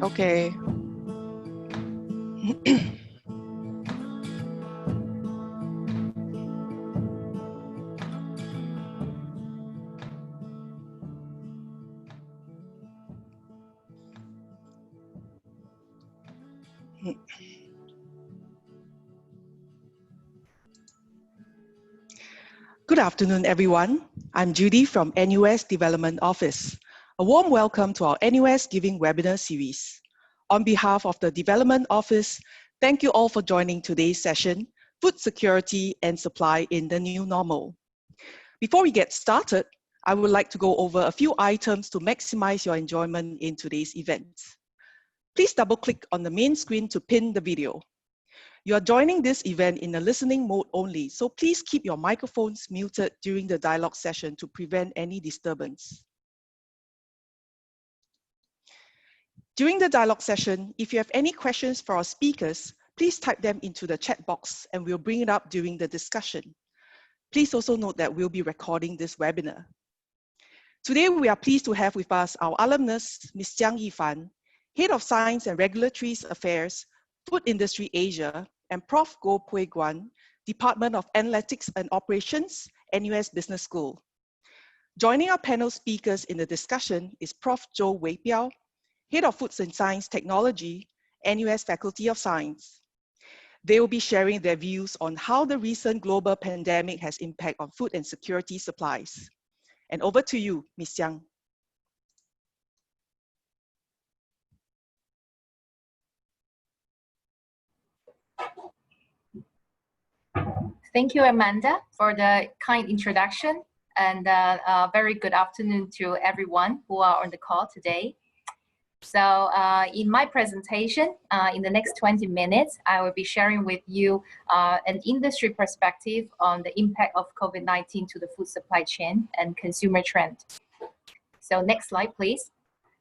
Okay. Good afternoon, everyone. I'm Judy from NUS Development Office. A warm welcome to our NUS Giving webinar series. On behalf of the Development Office, thank you all for joining today's session, Food Security and Supply in the New Normal. Before we get started, I would like to go over a few items to maximize your enjoyment in today's event. Please double-click on the main screen to pin the video. You are joining this event in a listening mode only, so please keep your microphones muted during the dialogue session to prevent any disturbance. During the dialogue session, if you have any questions for our speakers, please type them into the chat box and we'll bring it up during the discussion. Please also note that we'll be recording this webinar. Today, we are pleased to have with us our alumnus, Ms. Jiang Yifan, Head of Science and Regulatory Affairs, Food Industry Asia, and Prof. Goh Pui Guan, Department of Analytics and Operations, NUS Business School. Joining our panel speakers in the discussion is Prof. Zhou Weipiao, Head of Food and Science Technology, NUS Faculty of Science. They will be sharing their views on how the recent global pandemic has impacted on food and security supplies. And over to you, Ms. Jiang. Thank you, Amanda, for the kind introduction, and a very good afternoon to everyone who are on the call today. So in my presentation, in the next 20 minutes, I will be sharing with you an industry perspective on the impact of COVID-19 to the food supply chain and consumer trend. So next slide, please.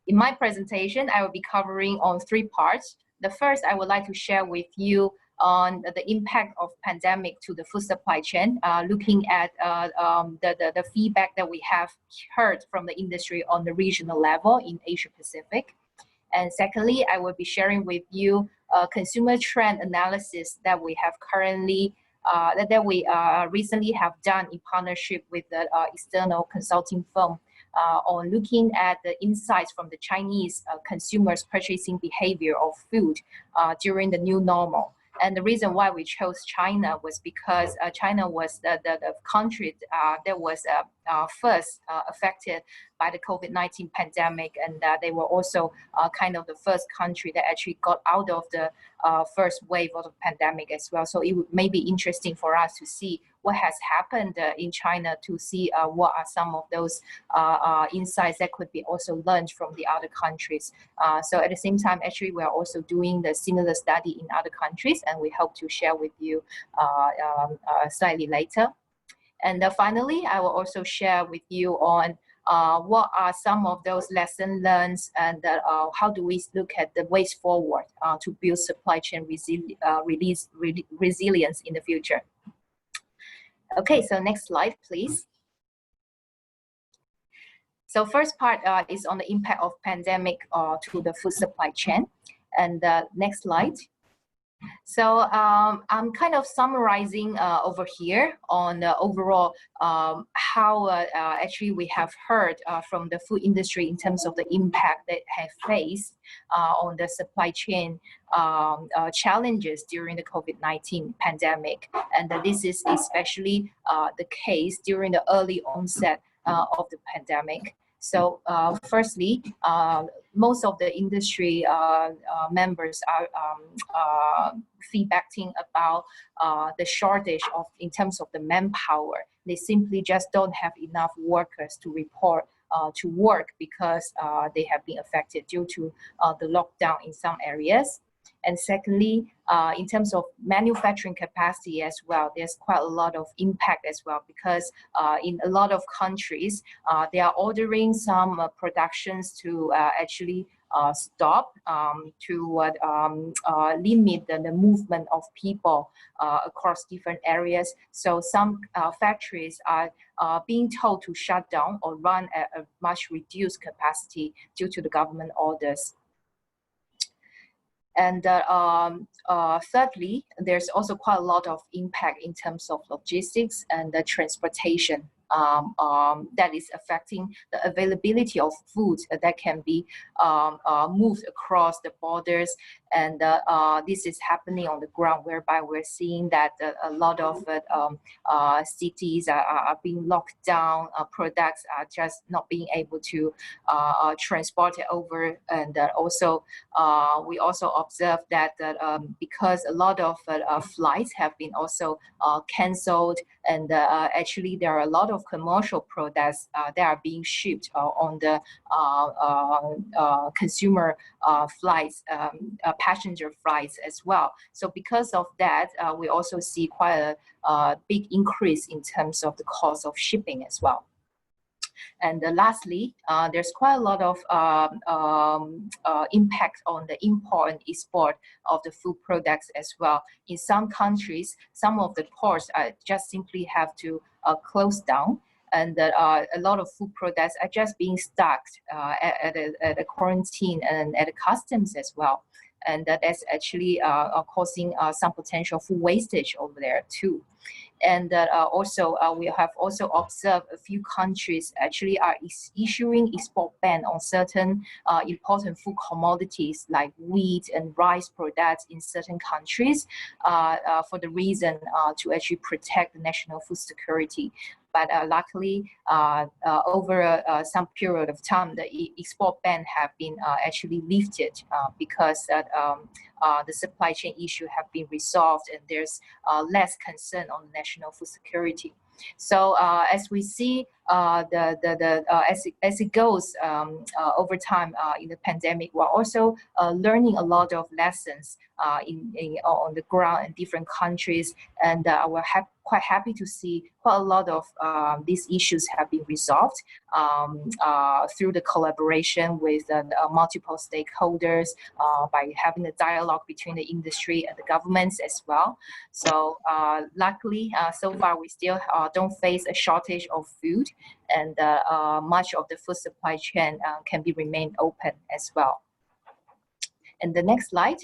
In my presentation, I will be covering on 3 parts. The first, I would like to share with you on the impact of pandemic to the food supply chain, looking at the feedback that we have heard from the industry on the regional level in Asia Pacific. And secondly, I will be sharing with you consumer trend analysis that we have currently, that we recently have done in partnership with the external consulting firm on looking at the insights from the Chinese consumers' purchasing behavior of food during the new normal. And the reason why we chose China was because China was the country that was first affected by the COVID-19 pandemic, and they were also kind of the first country that actually got out of the first wave of the pandemic as well. So it may be interesting for us to see what has happened in China, to see what are some of those insights that could be also learned from the other countries. So at the same time, actually, we are also doing the similar study in other countries, and we hope to share with you slightly later. And finally, I will also share with you on what are some of those lessons learned, and how do we look at the ways forward to build supply chain resilience in the future. Okay, so next slide, please. So first part is on the impact of pandemic to the food supply chain. And next slide. So I'm kind of summarizing over here on the overall how actually we have heard from the food industry in terms of the impact that have faced on the supply chain challenges during the COVID-19 pandemic. And this is especially the case during the early onset of the pandemic. So firstly, most of the industry members are feedbacking about the shortage of, in terms of the manpower. They simply just don't have enough workers to report to work because they have been affected due to the lockdown in some areas. And secondly, in terms of manufacturing capacity as well, there's quite a lot of impact as well, because in a lot of countries, they are ordering some productions to actually stop to limit the movement of people across different areas. So some factories are being told to shut down or run at a much reduced capacity due to the government orders. And thirdly, there's also quite a lot of impact in terms of logistics and the transportation that is affecting the availability of food that can be moved across the borders. And this is happening on the ground, whereby we're seeing that a lot of cities are being locked down, products are just not being able to transport it over. And also, we also observed that because a lot of flights have been also canceled, and actually there are a lot of commercial products that are being shipped on the consumer flights, passenger flights as well. So because of that, we also see quite a big increase in terms of the cost of shipping as well. And lastly, there's quite a lot of impact on the import and export of the food products as well. In some countries, some of the ports just simply have to close down, and a lot of food products are just being stocked at a quarantine and at the customs as well. And that's actually causing some potential food wastage over there too. And also, we have also observed a few countries actually are issuing export ban on certain important food commodities like wheat and rice products in certain countries for the reason to actually protect the national food security. But luckily, over some period of time, the export ban have been actually lifted because the supply chain issue have been resolved, and there's less concern on national food security. So as we see, as it goes over time in the pandemic, we're also learning a lot of lessons on the ground in different countries, and we're quite happy to see quite a lot of these issues have been resolved through the collaboration with multiple stakeholders by having a dialogue between the industry and the governments as well. So luckily, so far we still don't face a shortage of food, and much of the food supply chain can be remained open as well. And the next slide.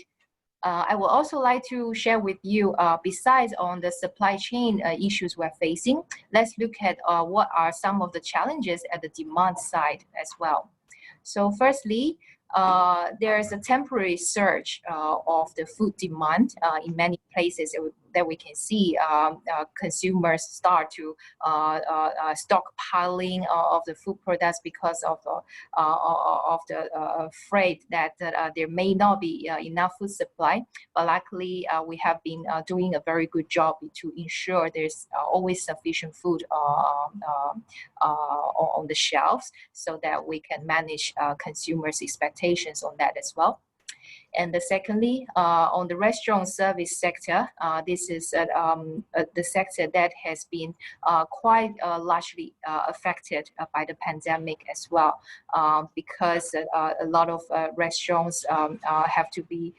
I would also like to share with you, besides on the supply chain issues we're facing, let's look at what are some of the challenges at the demand side as well. So firstly, there is a temporary surge of the food demand in many places that we can see. Consumers start to stockpiling of the food products because of the afraid that there may not be enough food supply. But luckily, we have been doing a very good job to ensure there's always sufficient food on the shelves, so that we can manage consumers' expectations on that as well. And secondly, on the restaurant service sector, this is the sector that has been quite largely affected by the pandemic as well, because a lot of restaurants have to be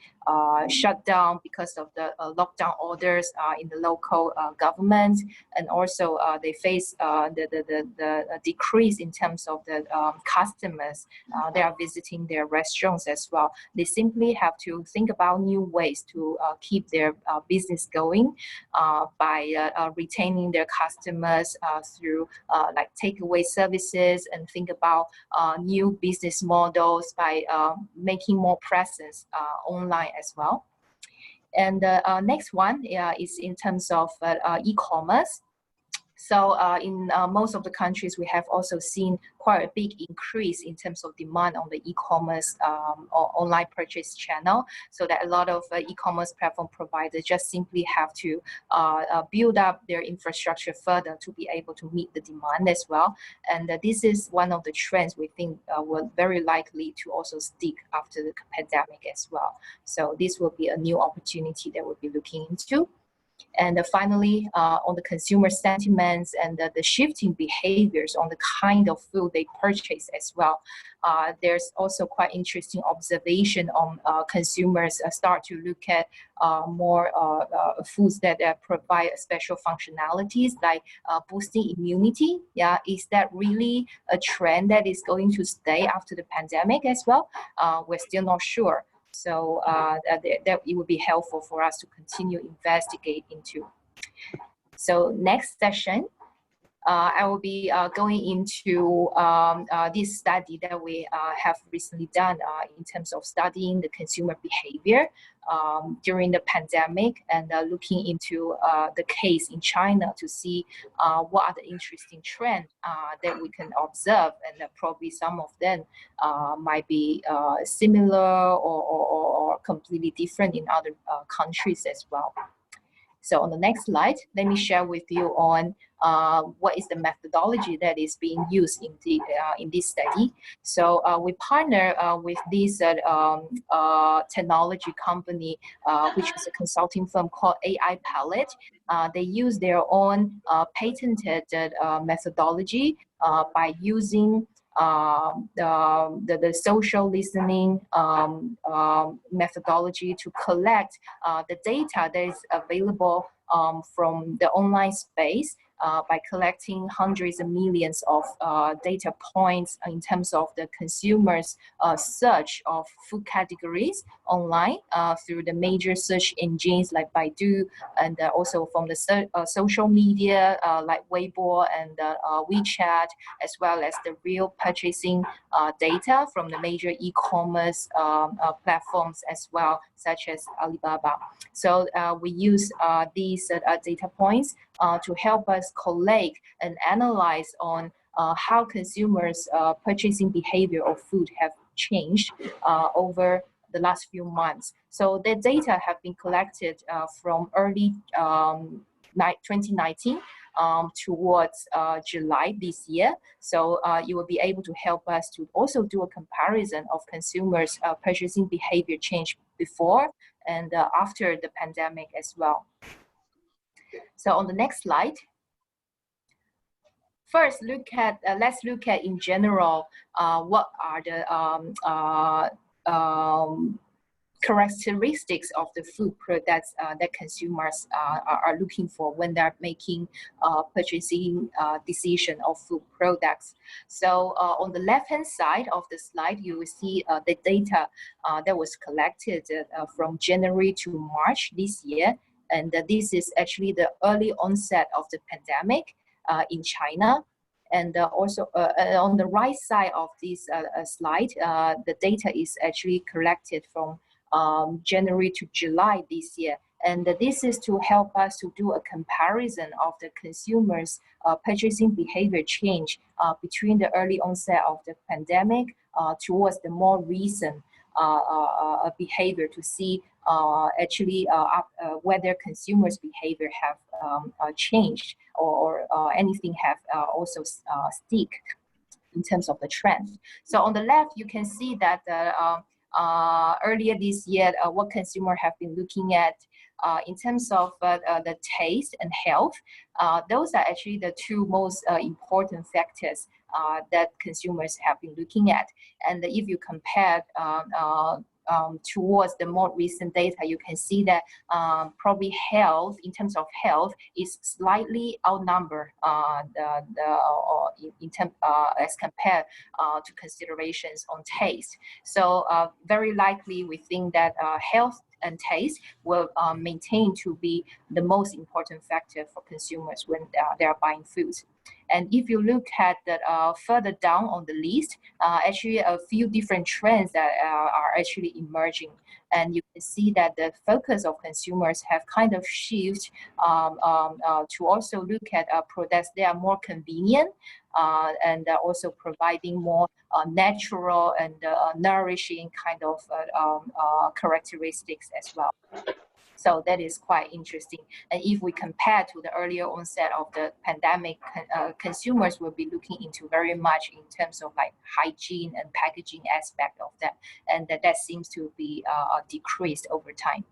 shut down because of the lockdown orders in the local government, and also they face the decrease in terms of the customers that are visiting their restaurants as well. They simply have to think about new ways to keep their business going by retaining their customers through like takeaway services, and think about new business models by making more presence online as well. And the next one is in terms of e-commerce. So in most of the countries, we have also seen quite a big increase in terms of demand on the e-commerce or online purchase channel, so that a lot of e-commerce platform providers just simply have to build up their infrastructure further to be able to meet the demand as well. And this is one of the trends we think will very likely to also stick after the pandemic as well. So this will be a new opportunity that we'll be looking into. And finally, on the consumer sentiments and the shifting behaviors on the kind of food they purchase as well. There's also quite interesting observation on consumers start to look at more foods that provide special functionalities, like boosting immunity. Yeah, is that really a trend that is going to stay after the pandemic as well? We're still not sure. So that it would be helpful for us to continue investigate into. So next session, I will be going into this study that we have recently done in terms of studying the consumer behavior during the pandemic, and looking into the case in China to see what are the interesting trends that we can observe, and probably some of them might be similar or completely different in other countries as well. So on the next slide, let me share with you on what is the methodology that is being used in this study. So we partner with this technology company, which is a consulting firm called AI Palette. They use their own patented methodology by using the social listening methodology to collect the data that is available from the online space by collecting hundreds of millions of data points in terms of the consumers' search of food categories online through the major search engines like Baidu, and also from the social media like Weibo and WeChat, as well as the real purchasing data from the major e-commerce platforms as well, such as Alibaba. So we use these data points to help us collect and analyze on how consumers' purchasing behavior of food have changed over the last few months. So the data have been collected from early 2019 towards July this year. So you will be able to help us to also do a comparison of consumers' purchasing behavior change before and after the pandemic as well. So on the next slide, first let's look at in general what are the characteristics of the food products that consumers are looking for when they're making purchasing decision of food products. So on the left-hand side of the slide, you will see the data that was collected from January to March this year. And this is actually the early onset of the pandemic in China. And also on the right side of this slide, the data is actually collected from January to July this year. And this is to help us to do a comparison of the consumers' purchasing behavior change between the early onset of the pandemic towards the more recent behavior, to see actually whether consumers' behavior have changed or anything have also stick in terms of the trend. So on the left, you can see that earlier this year, what consumers have been looking at in terms of the taste and health. Those are actually the two most important factors that consumers have been looking at. And if you compare towards the more recent data, you can see that probably health, in terms of health, is slightly outnumbered as compared to considerations on taste. So very likely we think that health and taste will maintain to be the most important factor for consumers when they are buying food. And if you look at that further down on the list, actually a few different trends that are actually emerging. And you can see that the focus of consumers have kind of shifted to also look at products that are more convenient and also providing more natural and nourishing kind of characteristics as well. So that is quite interesting. And if we compare to the earlier onset of the pandemic, consumers will be looking into very much in terms of like hygiene and packaging aspect of that. And that seems to be decreased over time.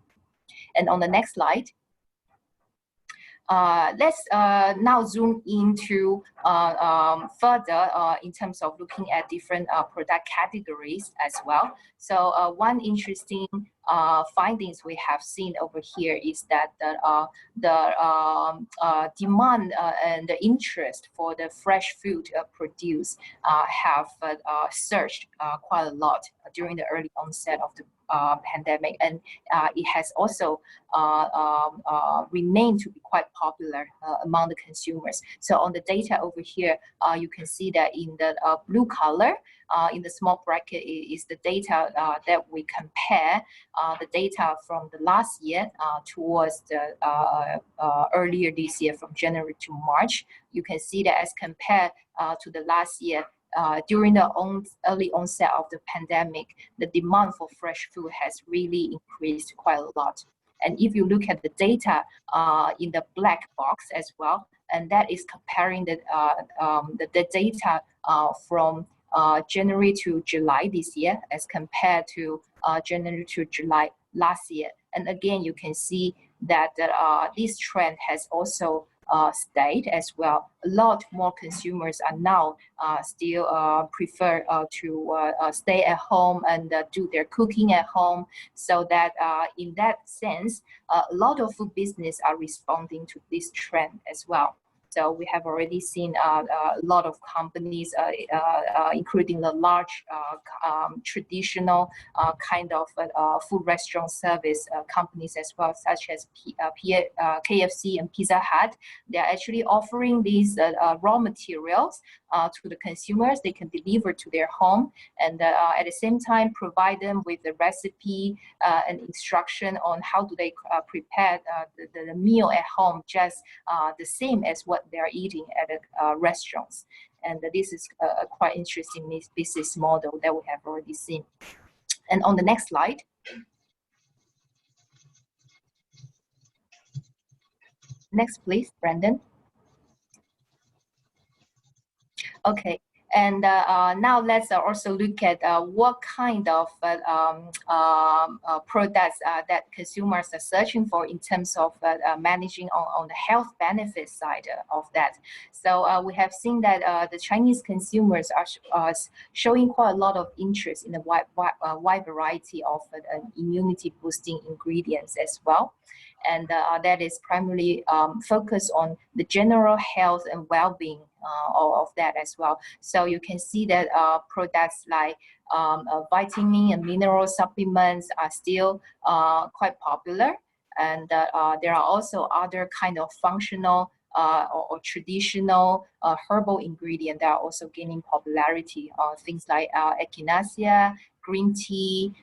And on the next slide, let's now zoom into further in terms of looking at different product categories as well. So one interesting findings we have seen over here is that the demand and the interest for the fresh food produce have surged quite a lot during the early onset of the pandemic, and it has also remained to be quite popular among the consumers. So on the data over here, you can see that in the blue color, in the small bracket is the data that we compare the data from the last year towards the earlier this year, from January to March. You can see that as compared to the last year, during the early onset of the pandemic, the demand for fresh food has really increased quite a lot. And if you look at the data in the black box as well, and that is comparing the data from January to July this year as compared to January to July last year. And again, you can see that this trend has also stayed as well. A lot more consumers are now still prefer to stay at home and do their cooking at home. So that in that sense, a lot of food business are responding to this trend as well. So we have already seen a lot of companies, including the large traditional kind of food restaurant service companies as well, such as KFC and Pizza Hut. They're actually offering these raw materials to the consumers. They can deliver to their home, and at the same time provide them with the recipe and instruction on how do they prepare the meal at home, just the same as what they're eating at restaurants. And this is a quite interesting business model that we have already seen. And on the next slide. Next, please, Brandon. Okay. And now let's also look at what kind of products that consumers are searching for in terms of managing on the health benefit side of that. So we have seen that the Chinese consumers are showing quite a lot of interest in a wide variety of immunity boosting ingredients as well. And that is primarily focused on the general health and well-being of that as well. So you can see that products like vitamin and mineral supplements are still quite popular. And there are also other kind of functional or traditional herbal ingredients that are also gaining popularity. Things like echinacea, green tea,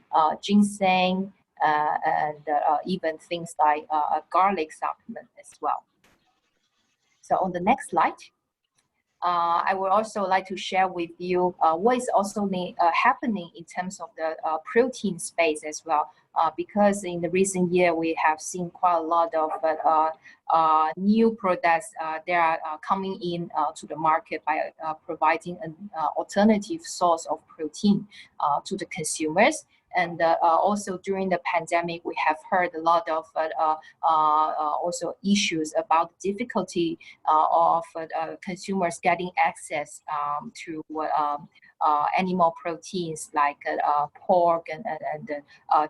ginseng, and even things like garlic supplement as well. So on the next slide, I would also like to share with you what is also happening in terms of the protein space as well. Because in the recent year, we have seen quite a lot of new products that are coming in to the market by providing an alternative source of protein to the consumers. And also during the pandemic, we have heard a lot of also issues about the difficulty of consumers getting access to animal proteins like pork and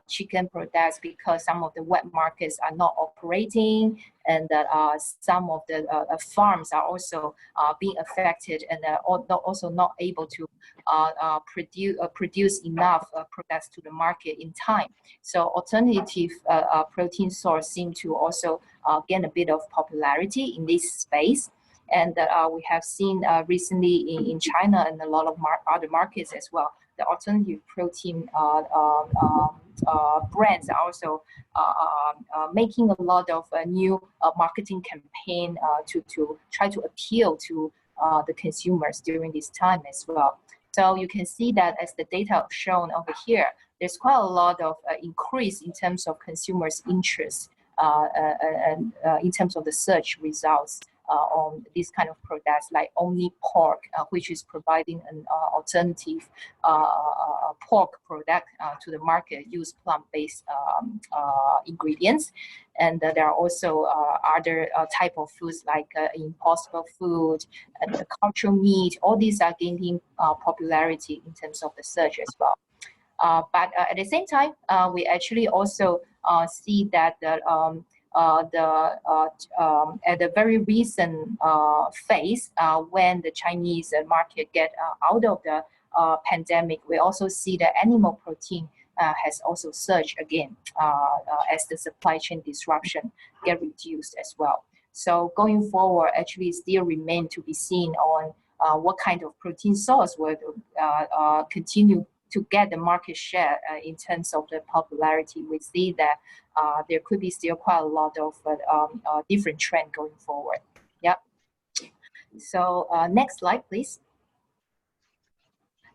chicken products, because some of the wet markets are not operating, and some of the farms are also being affected and also not able to produce enough products to the market in time. So alternative protein source seem to also gain a bit of popularity in this space. And we have seen recently in China and a lot of other markets as well, the alternative protein brands are also making a lot of new marketing campaign to try to appeal to the consumers during this time as well. So you can see that as the data shown over here, there's quite a lot of increase in terms of consumers' interest and in terms of the search results on these kind of products like Only Pork, which is providing an alternative pork product to the market, use plant-based ingredients. And there are also other type of foods like Impossible Food and the cultural meat. All these are gaining popularity in terms of the search as well. But at the same time, we actually also see that at the very recent phase, when the Chinese market get out of the pandemic, we also see that animal protein has also surged again as the supply chain disruption get reduced as well. So going forward, actually still remain to be seen on what kind of protein source will continue to get the market share in terms of the popularity. We see that there could be still quite a lot of different trend going forward. Yeah. So next slide, please.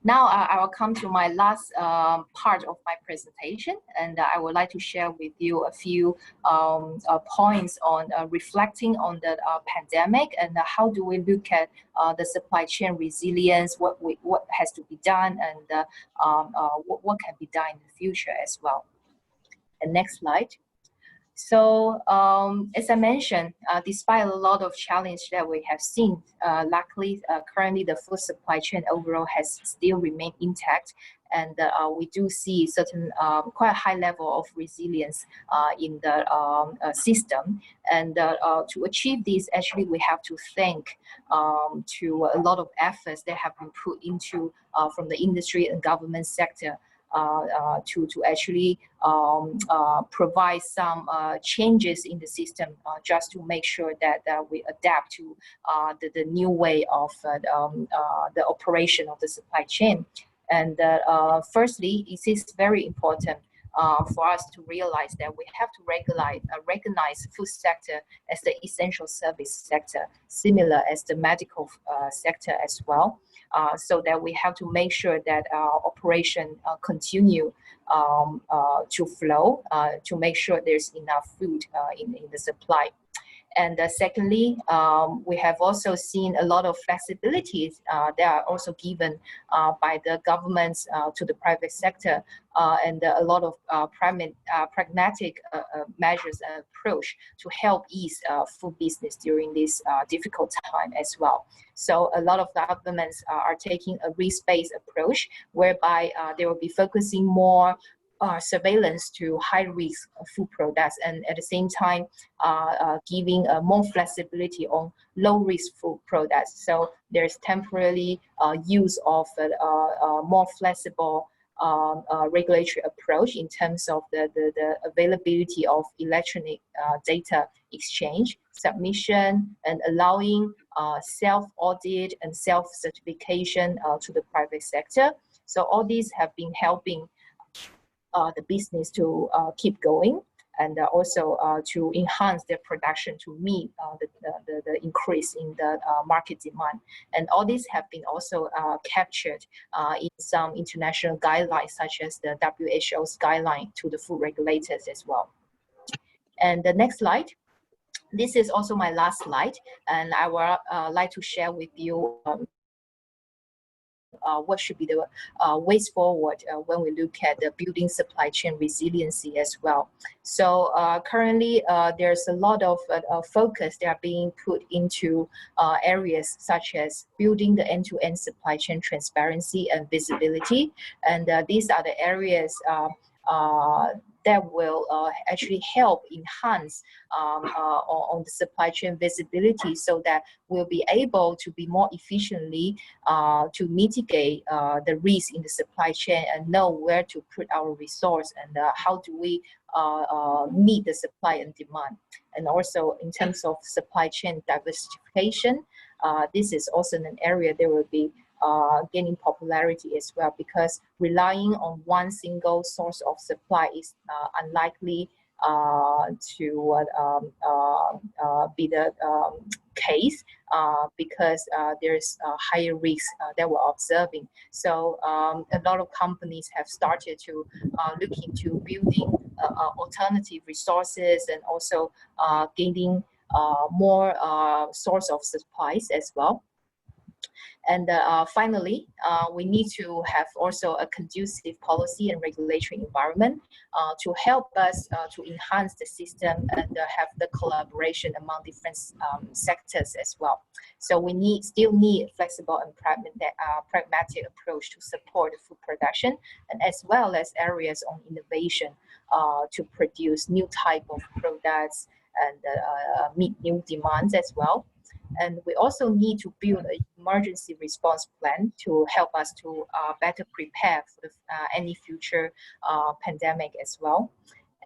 Now I will come to my last part of my presentation, and I would like to share with you a few points on reflecting on the pandemic and how do we look at the supply chain resilience, what has to be done, and what can be done in the future as well. And next slide. So as I mentioned, despite a lot of challenge that we have seen, luckily currently the food supply chain overall has still remained intact, and we do see certain quite high level of resilience in the system. And to achieve this, actually we have to thank to a lot of efforts that have been put into from the industry and government sector to actually provide some changes in the system just to make sure that we adapt to the new way of the operation of the supply chain. And firstly, it is very important for us to realize that we have to recognize food sector as the essential service sector, similar as the medical sector as well. So that we have to make sure that our operation continue to flow, to make sure there's enough food in the supply. And secondly, we have also seen a lot of flexibilities that are also given by the governments to the private sector, and a lot of pragmatic measures and approach to help ease food business during this difficult time as well. So a lot of governments are taking a risk-based approach whereby they will be focusing more surveillance to high-risk food products, and at the same time giving more flexibility on low-risk food products. So there's temporarily use of more flexible regulatory approach in terms of the availability of electronic data exchange, submission, and allowing self-audit and self-certification to the private sector. So all these have been helping the business to keep going, and also to enhance their production to meet the increase in the market demand. And all these have been also captured in some international guidelines, such as the WHO's guideline to the food regulators as well. And the next slide. This is also my last slide, and I would like to share with you what should be the ways forward when we look at the building supply chain resiliency as well. So currently there's a lot of focus that are being put into areas such as building the end-to-end supply chain transparency and visibility. And these are the areas that will actually help enhance on the supply chain visibility, so that we'll be able to be more efficiently to mitigate the risk in the supply chain and know where to put our resource and how do we meet the supply and demand. And also in terms of supply chain diversification, this is also an area that will be gaining popularity as well, because relying on one single source of supply is unlikely to be the case, because there's higher risk that we're observing. So a lot of companies have started to look into building alternative resources and also gaining more source of supplies as well. And finally, we need to have also a conducive policy and regulatory environment to help us to enhance the system and have the collaboration among different sectors as well. So we still need flexible and pragmatic approach to support the food production, and as well as areas on innovation to produce new type of products and meet new demands as well. And we also need to build an emergency response plan to help us to better prepare for any future pandemic as well.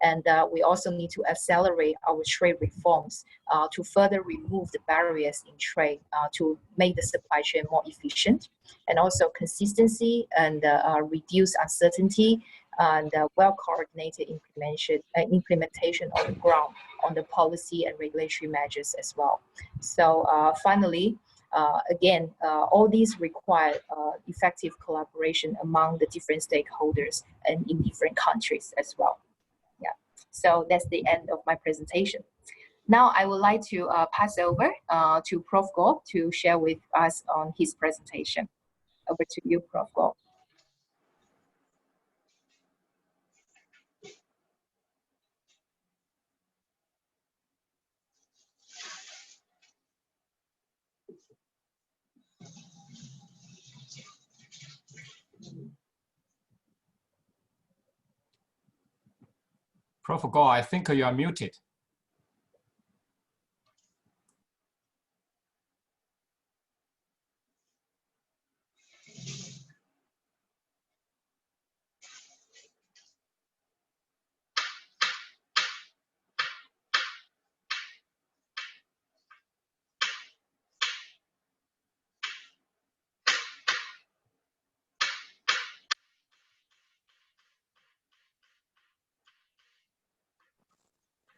And we also need to accelerate our trade reforms to further remove the barriers in trade to make the supply chain more efficient, and also consistency and reduce uncertainty and well-coordinated implementation on the ground on the policy and regulatory measures as well. So finally, again, all these require effective collaboration among the different stakeholders and in different countries as well. Yeah, so that's the end of my presentation. Now I would like to pass over to Prof. Go to share with us on his presentation. Over to you, Prof. Go. Prof. Go, I think you are muted.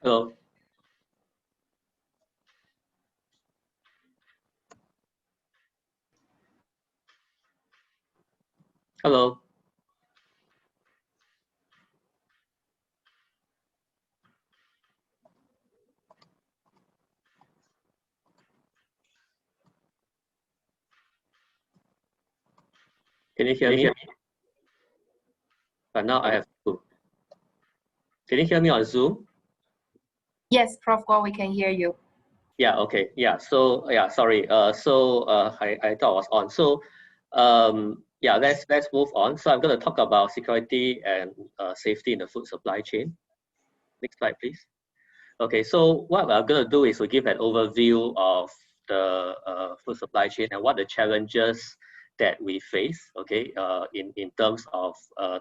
Hello. Hello. Can you hear me? But now I have to. Can you hear me on Zoom? Yes, Prof. Go, we can hear you. Yeah, okay. Yeah, so yeah, sorry. I thought I was on. So yeah, let's move on. So I'm going to talk about security and safety in the food supply chain. Next slide, please. Okay, so what I'm going to do is to give an overview of the food supply chain and what the challenges that we face, okay, in terms of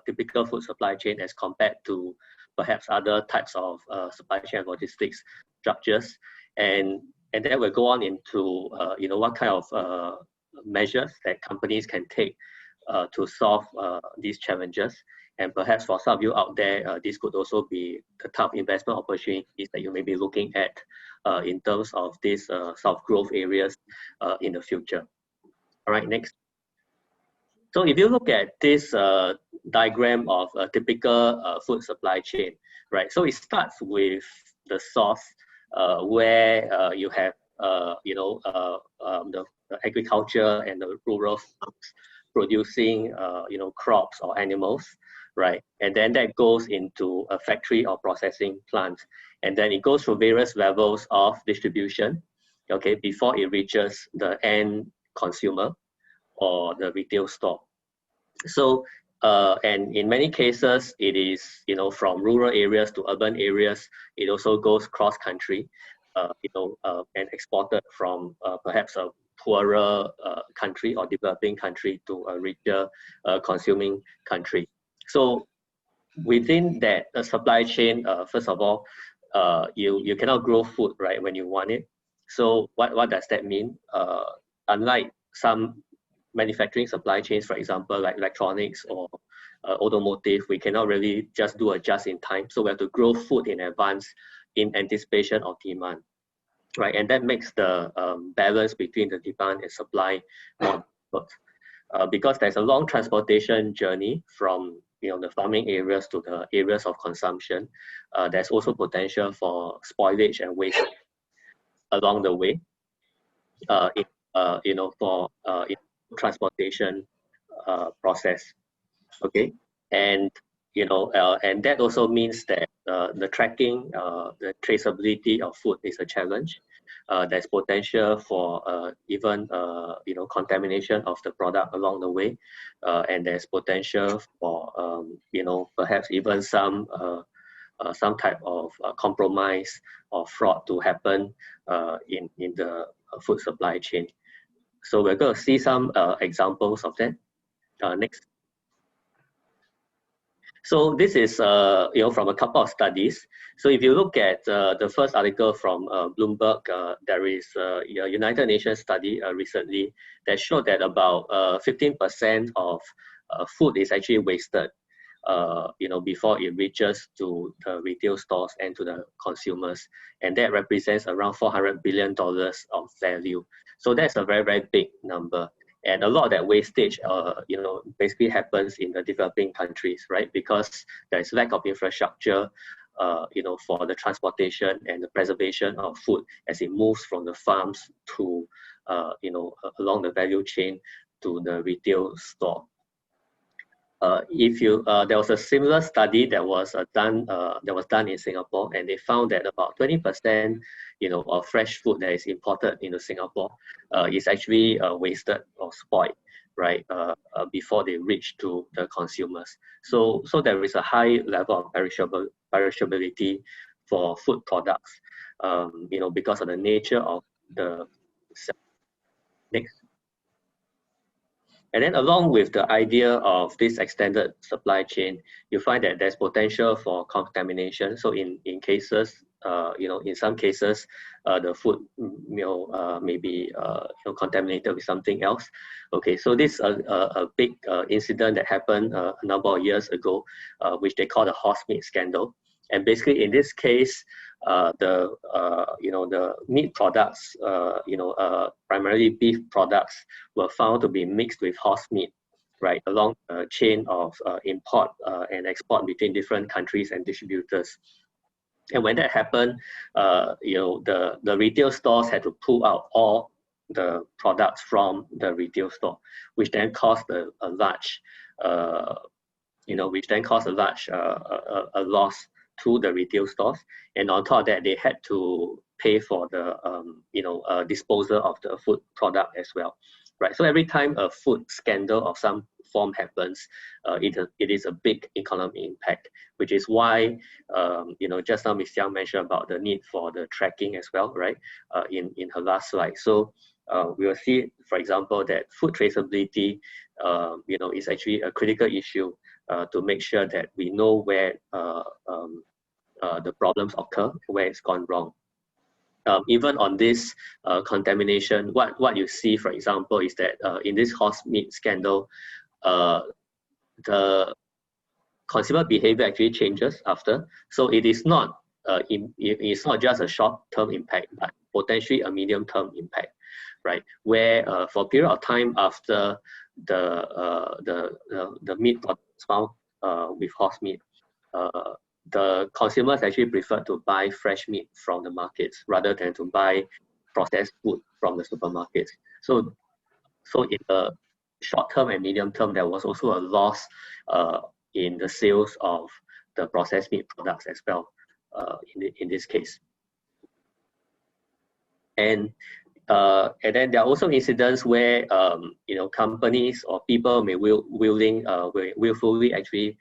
typical food supply chain as compared to perhaps other types of supply chain logistics structures, and then we'll go on into you know, what kind of measures that companies can take to solve these challenges. And perhaps for some of you out there, this could also be the type of investment opportunities that you may be looking at in terms of these sort of growth areas in the future. All right, next. So if you look at this diagram of a typical food supply chain, right? So it starts with the source where you have, you know, the agriculture and the rural farms producing, you know, crops or animals, right? And then that goes into a factory or processing plant. And then it goes through various levels of distribution, okay, before it reaches the end consumer or the retail store. So, and in many cases, it is, you know, from rural areas to urban areas. It also goes cross country, you know, and exported from perhaps a poorer country or developing country to a richer consuming country. So within that supply chain, first of all, you cannot grow food, right, when you want it. So what does that mean? Unlike some manufacturing supply chains, for example, like electronics or automotive, we cannot really just do a just in time. So we have to grow food in advance in anticipation of demand, right? And that makes the balance between the demand and supply more difficult. Because there's a long transportation journey from, you know, the farming areas to the areas of consumption. There's also potential for spoilage and waste along the way. You know, for transportation process, okay, and you know, and that also means that the tracking, the traceability of food is a challenge. There's potential for even you know, contamination of the product along the way, and there's potential for you know, perhaps even some type of compromise or fraud to happen in the food supply chain. So we're going to see some examples of that. Next. So this is from a couple of studies. So if you look at the first article from Bloomberg, there is a United Nations study recently that showed that about 15% of food is actually wasted, before it reaches to the retail stores and to the consumers, and that represents around $400 billion of value. So that's a very, very big number. And a lot of that wastage, basically happens in the developing countries, right? Because there's lack of infrastructure, for the transportation and the preservation of food as it moves from the farms to, along the value chain to the retail store. There was a similar study that was done in Singapore, and they found that about 20%, of fresh food that is imported into Singapore is actually wasted or spoiled, right, before they reach to the consumers. So there is a high level of perishability for food products, because of the nature of the. Next. And then along with the idea of this extended supply chain, you find that there's potential for contamination. So in cases, in some cases, the food may be contaminated with something else. Okay, so this is a big incident that happened a number of years ago, which they call the horse meat scandal. And basically, in this case, the meat products, primarily beef products, were found to be mixed with horse meat, right, along a chain of import and export between different countries and distributors. And when that happened, the retail stores had to pull out all the products from the retail store, which then caused a large loss to the retail stores. And on top of that, they had to pay for the disposal of the food product as well, right? So every time a food scandal of some form happens, it is a big economic impact, which is why just now Ms. Yang mentioned about the need for the tracking as well, right, in her last slide. So we will see, for example, that food traceability is actually a critical issue to make sure that we know where the problems occur, where it's gone wrong. Even on this contamination, what you see, for example, is that in this horse meat scandal, the consumer behavior actually changes after. So it is not it's not just a short-term impact, but potentially a medium-term impact, right? Where for a period of time after the meat products found with horse meat, the consumers actually prefer to buy fresh meat from the markets rather than to buy processed food from the supermarkets. So in the short term and medium term, there was also a loss in the sales of the processed meat products as well in this case. And then there are also incidents where companies or people may willfully actually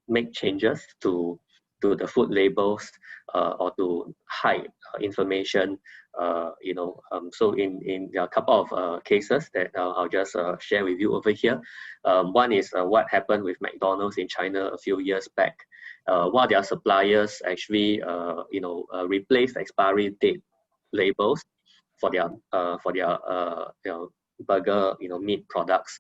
make changes to the food labels or to hide information. So in a couple of cases that I'll just share with you over here. One is what happened with McDonald's in China a few years back. While their suppliers actually replaced expiry date labels for their burger meat products.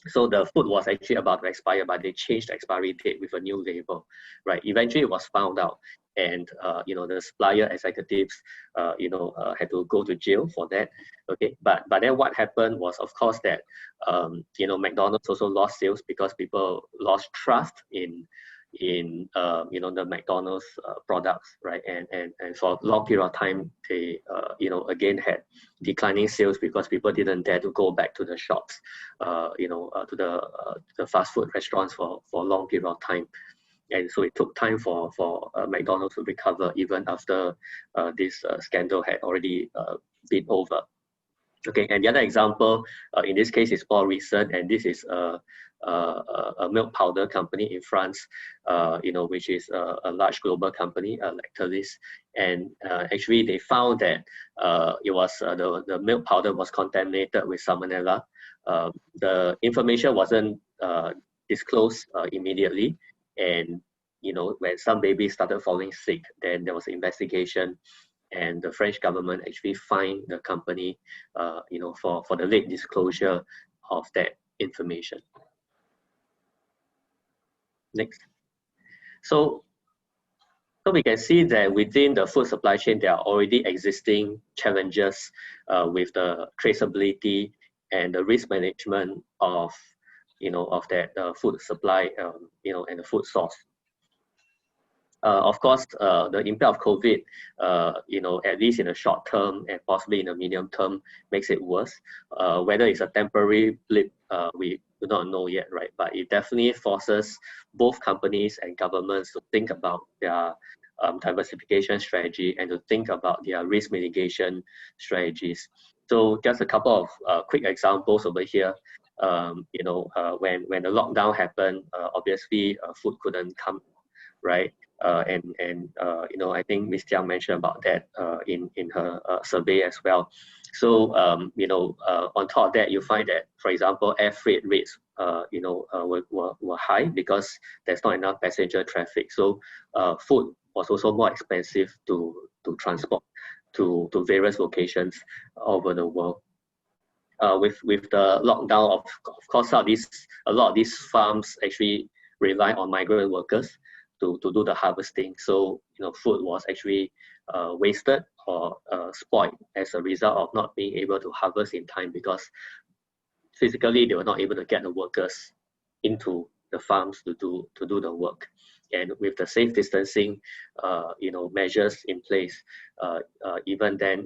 So the food was actually about to expire, but they changed the expiry date with a new label, right? Eventually it was found out, and the supplier executives had to go to jail for that. Okay, but then what happened was, of course, that McDonald's also lost sales because people lost trust in the McDonald's products, right? And for a long period of time, they again had declining sales because people didn't dare to go back to the shops, to the fast food restaurants for a long period of time. And so it took time for McDonald's to recover even after this scandal had already been over. Okay, and the other example in this case is more recent, and this is a milk powder company in France, which is a large global company, Lactalis, and actually they found that it was the milk powder was contaminated with salmonella. The information wasn't disclosed immediately, and when some babies started falling sick, then there was an investigation, and the French government actually fined the company, for the late disclosure of that information. Next. So we can see that within the food supply chain, there are already existing challenges with the traceability and the risk management of that food supply, and the food source. Of course, the impact of COVID, at least in the short term and possibly in the medium term, makes it worse. Whether it's a temporary blip, we do not know yet, right? But it definitely forces both companies and governments to think about their diversification strategy and to think about their risk mitigation strategies. So just a couple of quick examples over here. When the lockdown happened, obviously food couldn't come, right? I think Ms. Tiang mentioned about that in her survey as well. So on top of that, you find that, for example, air freight rates were high because there's not enough passenger traffic. So food was also more expensive to transport to various locations over the world. With the lockdown, of course, a lot of these farms actually rely on migrant workers to do the harvesting. So food was actually wasted or spoiled as a result of not being able to harvest in time, because physically they were not able to get the workers into the farms to do the work. And with the safe distancing measures in place, even then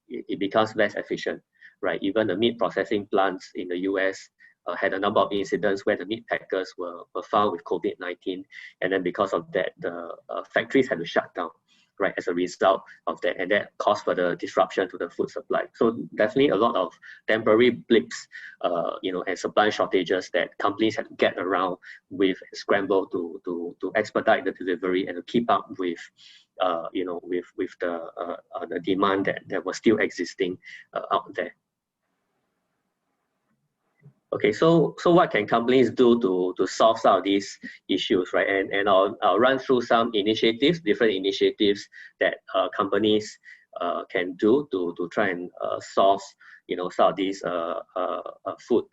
it becomes less efficient, right? Even the meat processing plants in the US had a number of incidents where the meat packers were found with COVID-19, and then because of that, the factories had to shut down, right, as a result of that, and that caused further disruption to the food supply. So definitely a lot of temporary blips, and supply shortages that companies had to get around with, scramble to expedite the delivery and to keep up with, with the demand that was still existing out there. Okay, so what can companies do to solve some of these issues, right? And I'll run through some initiatives, different initiatives that companies can do to try and solve, some of these food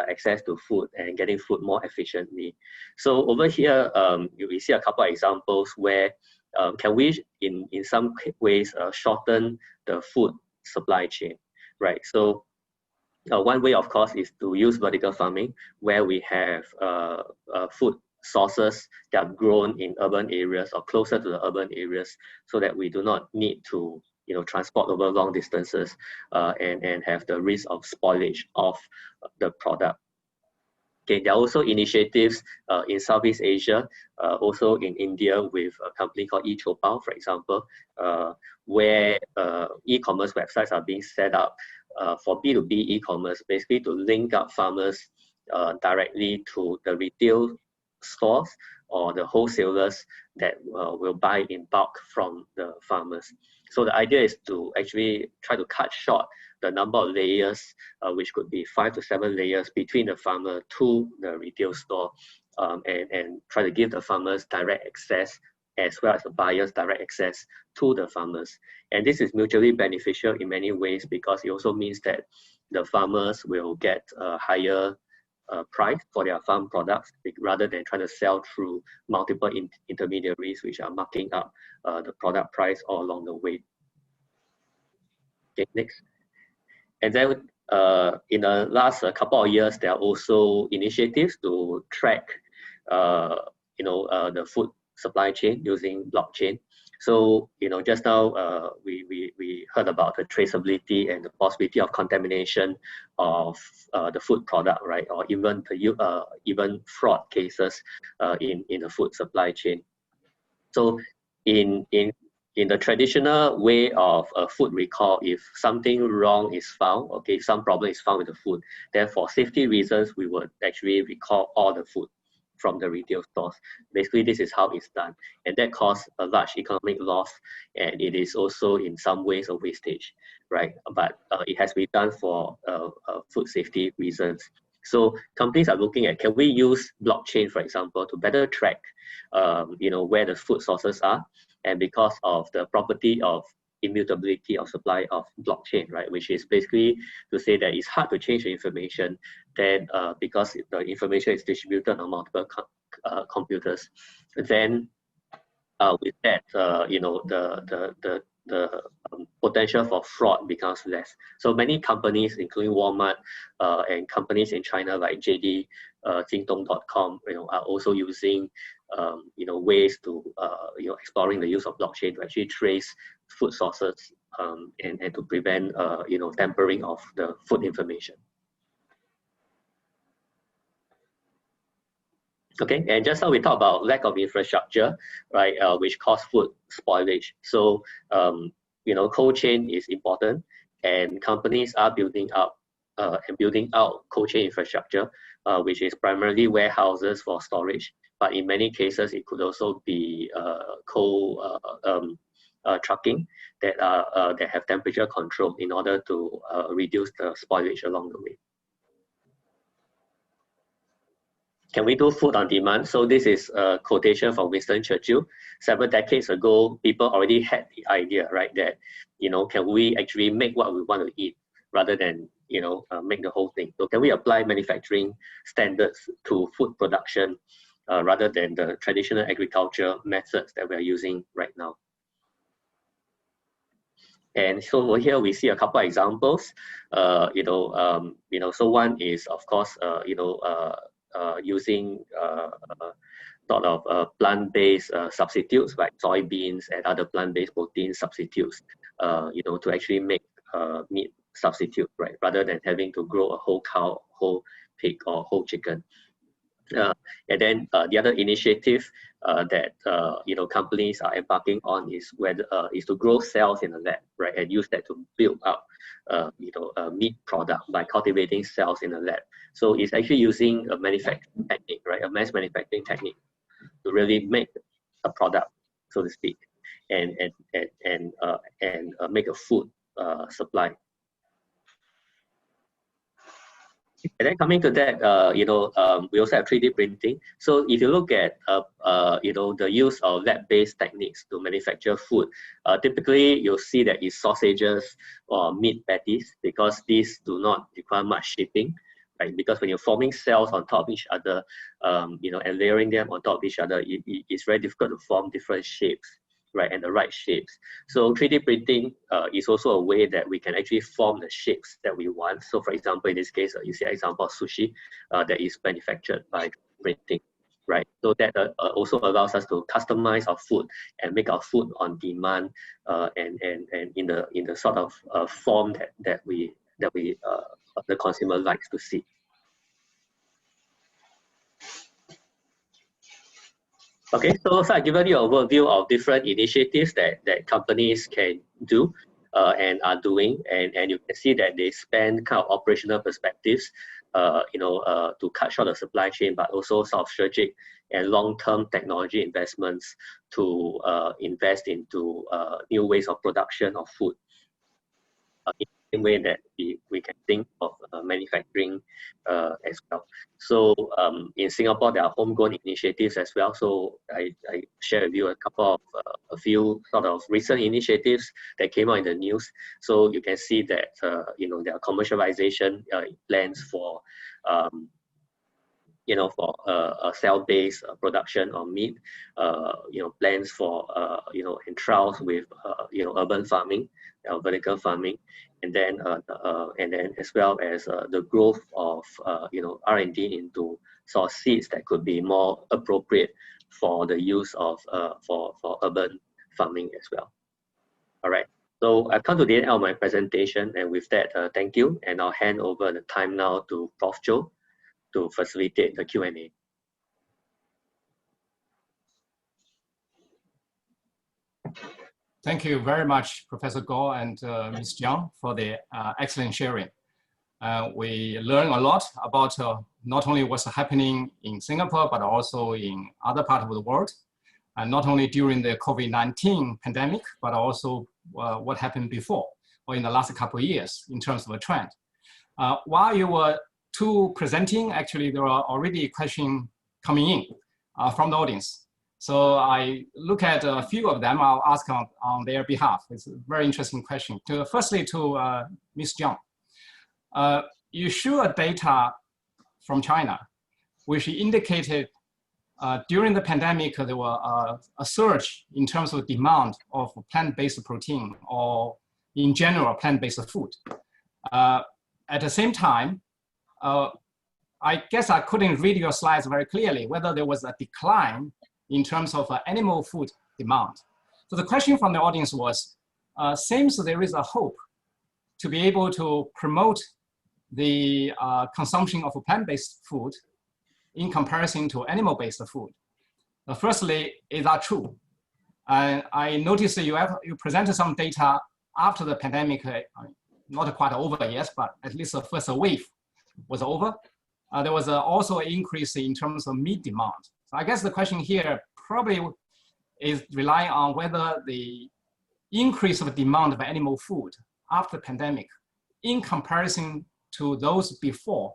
access to food and getting food more efficiently. So over here, we see a couple of examples where can we, in some ways, shorten the food supply chain, right? So one way, of course, is to use vertical farming, where we have food sources that are grown in urban areas or closer to the urban areas, so that we do not need to transport over long distances and have the risk of spoilage of the product. Okay, there are also initiatives in Southeast Asia, also in India, with a company called eChopao, for example, where e-commerce websites are being set up for B2B e-commerce, basically to link up farmers directly to the retail stores or the wholesalers that will buy in bulk from the farmers. So the idea is to actually try to cut short the number of layers, which could be 5 to 7 layers between the farmer to the retail store, and try to give the farmers direct access, as well as the buyers direct access to the farmers. And this is mutually beneficial in many ways, because it also means that the farmers will get a higher price for their farm products, rather than trying to sell through multiple intermediaries which are marking up the product price all along the way. Okay, next. And then in the last couple of years, there are also initiatives to track the food supply chain using blockchain. So just now we heard about the traceability and the possibility of contamination of the food product, right? Or even even fraud cases in the food supply chain. So in in the traditional way of food recall, if something wrong is found, okay, some problem is found with the food, then for safety reasons, we would actually recall all the food from the retail stores. Basically, this is how it's done, and that causes a large economic loss, and it is also in some ways a wastage, right? But it has been done for food safety reasons. So companies are looking at, can we use blockchain, for example, to better track, where the food sources are, and because of the property of immutability of supply of blockchain, right, which is basically to say that it's hard to change the information, then because the information is distributed on multiple computers, then with that, the potential for fraud becomes less. So many companies, including Walmart and companies in China like JD, Jingdong.com, are also using ways to exploring the use of blockchain to actually trace food sources and to prevent tampering of the food information. Okay, and just now we talked about lack of infrastructure, right, which cause food spoilage. So, cold chain is important, and companies are building up and building out cold chain infrastructure, which is primarily warehouses for storage. But in many cases, it could also be cold trucking that have temperature control in order to reduce the spoilage along the way. Can we do food on demand? So this is a quotation from Winston Churchill. Several decades ago, people already had the idea, right, that, can we actually make what we want to eat rather than, make the whole thing? So can we apply manufacturing standards to food production rather than the traditional agriculture methods that we're using right now? And so over here we see a couple of examples. So one is, of course, using sort of plant-based substitutes like soybeans and other plant-based protein substitutes, to actually make meat substitute, right, rather than having to grow a whole cow, whole pig, or whole chicken. And then the other initiative that companies are embarking on is to grow cells in the lab, right, and use that to build up a meat product by cultivating cells in the lab. So it's actually using a manufacturing technique, right, a mass manufacturing technique to really make a product, so to speak, and make a food supply. And then coming to that, we also have 3D printing. So if you look at, the use of lab-based techniques to manufacture food, typically you'll see that it's sausages or meat patties, because these do not require much shipping, right? Because when you're forming cells on top of each other, and layering them on top of each other, it's very difficult to form different shapes, right, and the right shapes. So 3D printing is also a way that we can actually form the shapes that we want. So for example, in this case, you see an example of sushi that is manufactured by printing, right? So that also allows us to customize our food and make our food on demand and in the sort of form that the consumer likes to see. Okay, so I've given you an overview of different initiatives that companies can do and are doing, and you can see that they span kind of operational perspectives, to cut short the supply chain, but also sort of strategic and long-term technology investments to invest into new ways of production of food. In the same way that we can think of manufacturing as well. So in Singapore, there are homegrown initiatives as well. So I share with you a few sort of recent initiatives that came out in the news. So you can see that there are commercialization plans for a cell-based production of meat, plans for and trials with urban farming, vertical farming, and then as well as the growth of R&D into sort of seeds that could be more appropriate for the use of for urban farming as well. All right. So I've come to the end of my presentation, and with that, thank you, and I'll hand over the time now to Prof. Joe to facilitate the Q&A. Thank you very much, Professor Goh and Ms. Jiang, for the excellent sharing. We learn a lot about not only what's happening in Singapore, but also in other parts of the world. And not only during the COVID-19 pandemic, but also what happened before or in the last couple of years in terms of a trend. While you were presenting, actually there are already questions coming in from the audience. So I look at a few of them, I'll ask on their behalf. It's a very interesting question. Firstly to Ms. Jiang. You showed data from China, which indicated during the pandemic, there was a surge in terms of demand of plant-based protein or in general, plant-based food. At the same time, I guess I couldn't read your slides very clearly, whether there was a decline in terms of animal food demand. So the question from the audience was, seems there is a hope to be able to promote the consumption of plant-based food in comparison to animal-based food. Firstly, is that true? I noticed that you presented some data after the pandemic, not quite over yet, but at least the first wave was over. There was also an increase in terms of meat demand. So I guess the question here probably is relying on whether the increase of demand of animal food after the pandemic in comparison to those before,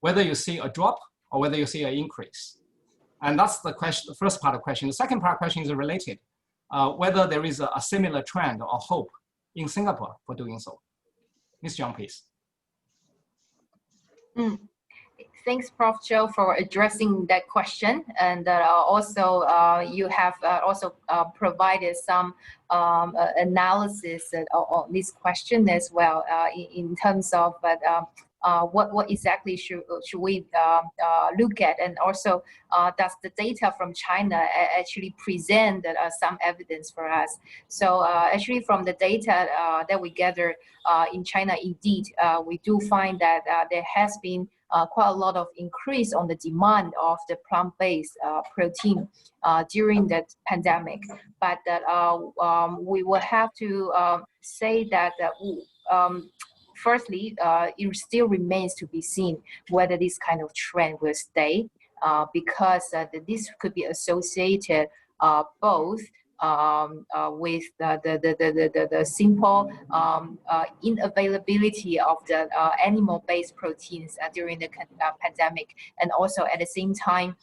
whether you see a drop or whether you see an increase. And that's the question, the first part of the question. The second part of the question is related, whether there is a similar trend or hope in Singapore for doing so. Ms. Jiang, please. Thanks, Prof. Zhou, for addressing that question. And also, you have also provided some analysis on this question as well in terms of what exactly should we look at, and also does the data from China actually present some evidence for us. So actually from the data that we gather in China, indeed, we do find that there has been quite a lot of increase on the demand of the plant-based protein during that pandemic. But that we will have to say that firstly, it still remains to be seen whether this kind of trend will stay, because this could be associated both with the simple inavailability of the animal-based proteins during the pandemic, and also at the same time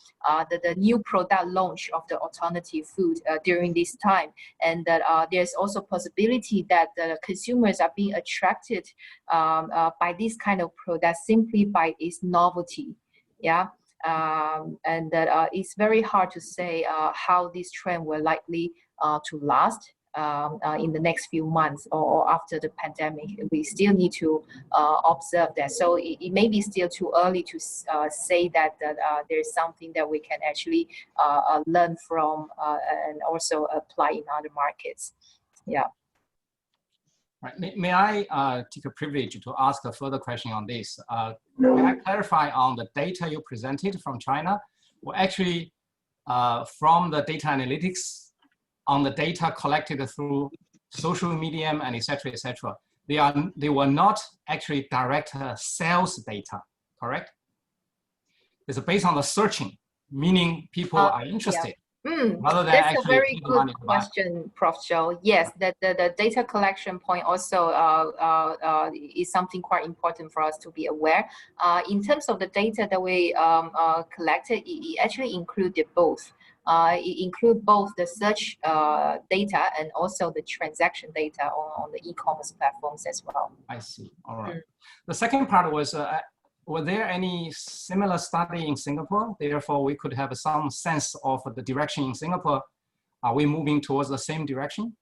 the new product launch of the alternative food during this time, and that there's also possibility that the consumers are being attracted by this kind of product simply by its novelty. Yeah. And that it's very hard to say how this trend will likely to last in the next few months or after the pandemic. We still need to observe that. So it may be still too early to say that there's something that we can actually learn from and also apply in other markets. Yeah. Right. May I take a privilege to ask a further question on this? May I clarify on the data you presented from China? Well, actually, from the data analytics on the data collected through social media and et cetera, they were not actually direct sales data, correct? It's based on the searching, meaning people are interested. Yeah. That's a very good question, Prof. Zhou. Yes, the data collection point also is something quite important for us to be aware. In terms of the data that we collected, it actually included both. It includes both the search data and also the transaction data on the e-commerce platforms as well. I see. All right. The second part was, were there any similar study in Singapore? Therefore, we could have some sense of the direction in Singapore. Are we moving towards the same direction?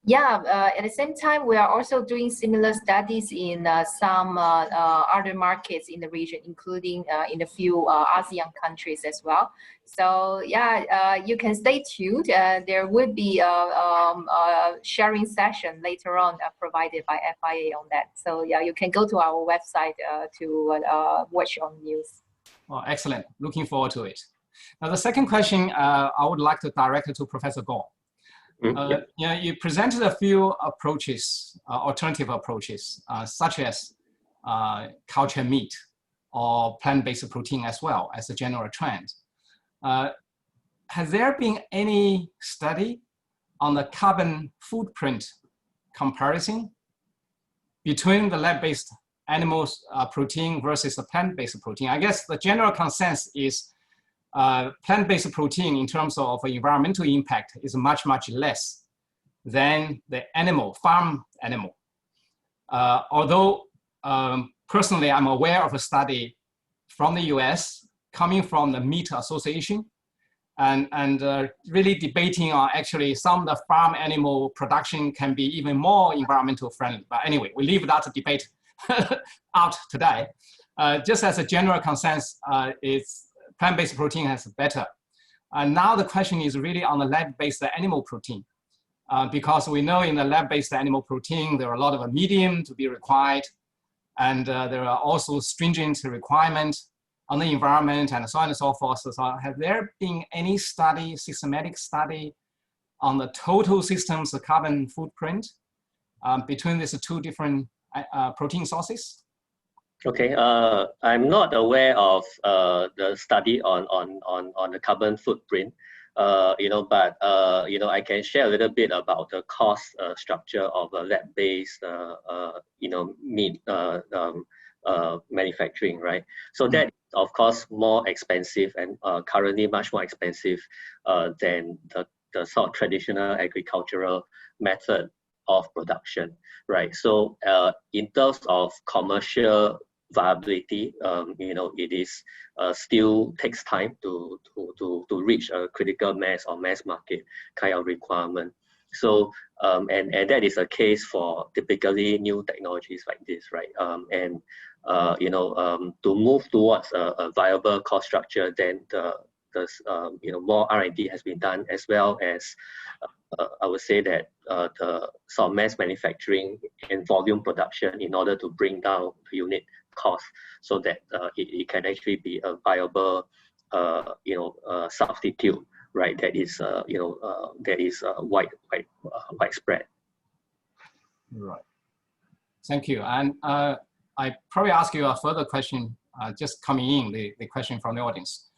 Yeah, at the same time, we are also doing similar studies in some other markets in the region, including in a few ASEAN countries as well. So yeah, you can stay tuned. There will be a sharing session later on provided by FIA on that. So yeah, you can go to our website to watch on news. Well, excellent. Looking forward to it. Now, the second question I would like to direct it to Professor Goh. Yeah, you presented a few approaches, alternative approaches, such as culture meat or plant-based protein as well as a general trend. Has there been any study on the carbon footprint comparison between the lab-based animals protein versus the plant-based protein? I guess the general consensus is plant-based protein in terms of environmental impact is much, much less than the farm animal. Although personally, I'm aware of a study from the US coming from the Meat Association and really debating on actually some of the farm animal production can be even more environmental friendly. But anyway, we leave that debate out today. Just as a general consensus, plant-based protein has better. And now the question is really on the lab-based animal protein. Because we know in the lab-based animal protein, there are a lot of medium to be required. And there are also stringent requirements on the environment and so on and so forth. So have there been any study, systematic study on the total system's carbon footprint between these two different protein sources? Okay, I'm not aware of the study on the carbon footprint, but I can share a little bit about the cost structure of a lab-based, meat manufacturing, right? So that is, of course, more expensive and currently much more expensive than the sort of traditional agricultural method of production, right? So in terms of commercial viability, it is still takes time to reach a critical mass or mass market kind of requirement. So and that is a case for typically new technologies like this, right? To move towards a viable cost structure, then more R&D has been done, as well as I would say that the sort of mass manufacturing and volume production in order to bring down the unit cost, so that it can actually be a viable substitute, right? That is widespread. Right. Thank you. And I probably ask you a further question, just coming in, the question from the audience.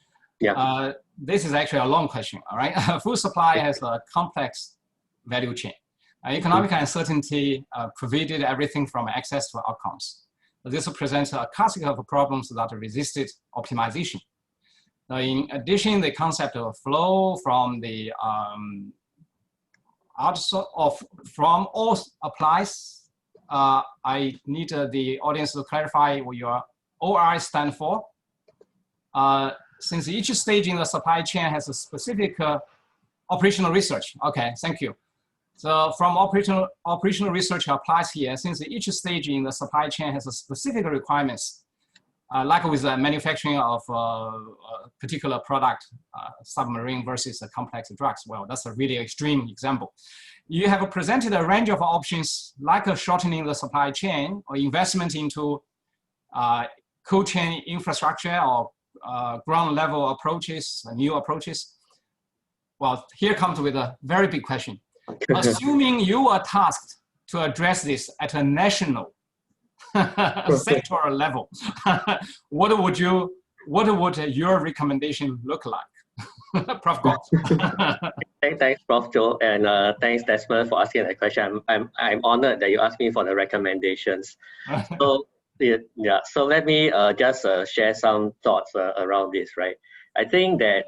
Yeah. This is actually a long question, all right? Food supply has a complex value chain. Economic uncertainty pervaded everything from access to outcomes. This presents a classic of problems that resisted optimization. Now, in addition, the concept of flow from the from all applies. I need the audience to clarify what your OR stand for. Since each stage in the supply chain has a specific operational research. Okay, thank you. So from operational research applies here, since each stage in the supply chain has a specific requirements, like with the manufacturing of a particular product, submarine versus a complex drugs. Well, that's a really extreme example. You have presented a range of options like shortening the supply chain or investment into cold chain infrastructure or ground level approaches, new approaches. Well, here comes with a very big question. Assuming you are tasked to address this at a national sectoral level, what would your recommendation look like? Prof. Goh. Thanks, Prof. Joe, and thanks, Desmond, for asking that question. I'm honored that you asked me for the recommendations. So yeah, so let me just share some thoughts around this, right? I think that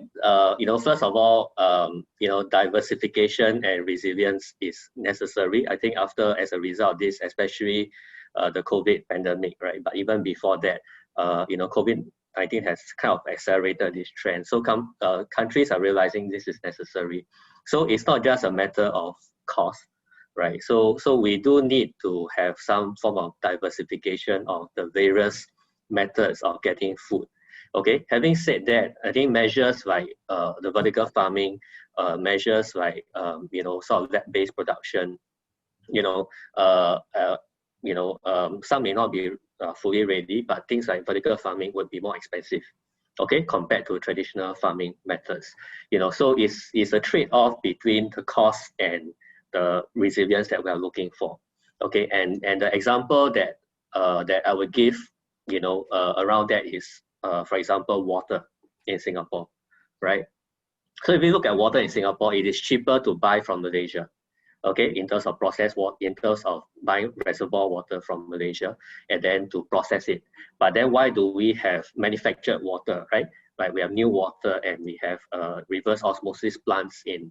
first of all, diversification and resilience is necessary. I think as a result of this, especially the COVID pandemic, right? But even before that, COVID-19 has kind of accelerated this trend. So countries are realizing this is necessary. So it's not just a matter of cost, right? So we do need to have some form of diversification of the various methods of getting food. Okay, having said that, I think measures like the vertical farming, measures like sort of lab-based production, some may not be fully ready, but things like vertical farming would be more expensive. okay, compared to traditional farming methods. You know, so it's a trade-off between the cost and the resilience that we are looking for. Okay, and the example that that I would give, you know, around that is, for example, water in Singapore, right? So if you look at water in Singapore, it is cheaper to buy from Malaysia, okay, in terms of processed water, in terms of buying reservoir water from Malaysia and then to process it. But then why do we have manufactured water, right? Like we have new water and we have reverse osmosis plants in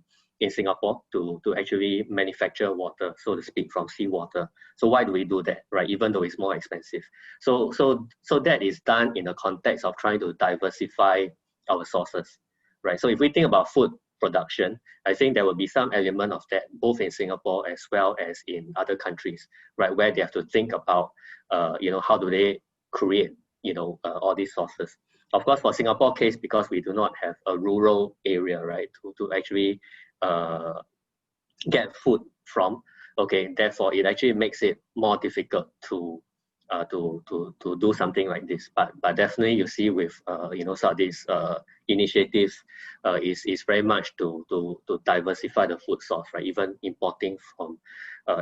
Singapore to actually manufacture water, so to speak, from seawater. So why do we do that, right? Even though it's more expensive. So that is done in the context of trying to diversify our sources, right? So if we think about food production, I think there will be some element of that both in Singapore as well as in other countries, right? Where they have to think about, you know, how do they create, you know, all these sources. Of course, for Singapore case, because we do not have a rural area, right, to actually get food from, okay, therefore it actually makes it more difficult to do something like this. But definitely you see with you know, some of these initiatives is very much to diversify the food source, right? Even importing from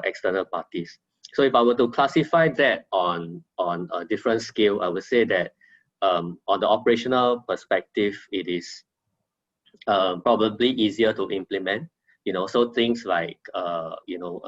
external parties. So if I were to classify that on a different scale, I would say that on the operational perspective, it is probably easier to implement. You know, so things like you know,